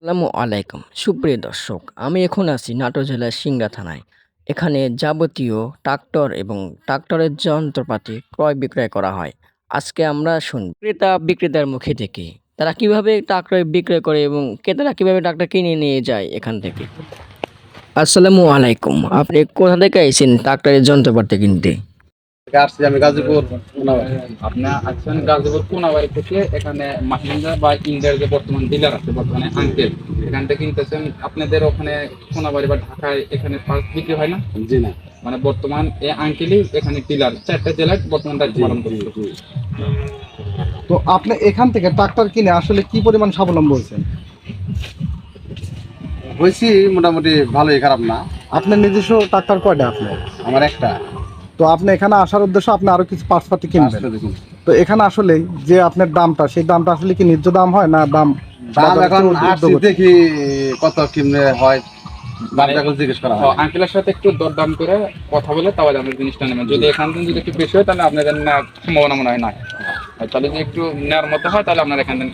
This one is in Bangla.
আসসালামু আলাইকুম সুপ্রিয় দর্শক, আমি এখন আছি নাটোর জেলার সিংড়া থানায়। এখানে যাবতীয় ট্রাক্টর এবং ট্রাক্টরের যন্ত্রপাতি ক্রয় বিক্রয় করা হয়। আজকে আমরা শুনব ক্রেতা বিক্রেতার মুখে থেকে তারা কিভাবে ট্রাক্টর বিক্রয় করে এবং ক্রেতারা কিভাবে ট্রাক্টর কিনে নিয়ে যায় এখান থেকে। আসসালামু আলাইকুম, আপনি কোথা থেকে এসেছেন ট্রাক্টরের যন্ত্রপাতি কিনতে? আসছি আমি গাজীপুর। আপনি আসছেন গাজীপুর কোনাবাড়ি থেকে। এখানে মাহিন্দ্রা বা ইন্ডিয়ার যে বর্তমান ডিলার আছে বর্তমানে আঙ্কেল, এখান থেকে কিনতেছেন। আপনাদের ওখানে কোনাবাড়ি বা ঢাকায় এখানে ফার্স্ট বিক্রি হয় না? জি না। মানে বর্তমান এই আঙ্কেলই এখানে ডিলার, 4টা জেলায় বর্তমান দায়িত্ব পালন করছে। তো আপনি এখান থেকে ট্রাক্টর কিনে আসলে কি পরিমাণ স্বাবলম্বী হয়েছেন? হয়েছি মোটামুটি ভালোই, খারাপ না। আপনার নিজস্ব ট্রাক্টর কয়টা আপনার? আমার একটা তো আপনি এখানে আসার উদ্দেশ্য আপনি আরো কিছু পার্টসপাতি কিনবেন। আসলে দেখুন, তো এখানে আসলে যে আপনার দামটা, সেই দামটা আসলে কি ন্যায্য দাম হয় না দাম দাম বাজারে এখন চেয়ে আসছি ঊর্ধ্বগতি? দেখি কত কেমনে হয়, দামটা এখন জিজ্ঞেস করা হয়। আঙ্কেলের সাথে একটু দরদাম করে কথা বলে তাহলে আমরা জিনিসটা নেবেন। যদি এখান থেকে যদি একটু বেশি হয় তাহলে আপনাদের নেওয়ার সম্ভাবনা মনে হয় না। আর তাহলে যদি একটু নেওয়ার মতো হয় তাহলে আপনারা এখান থেকে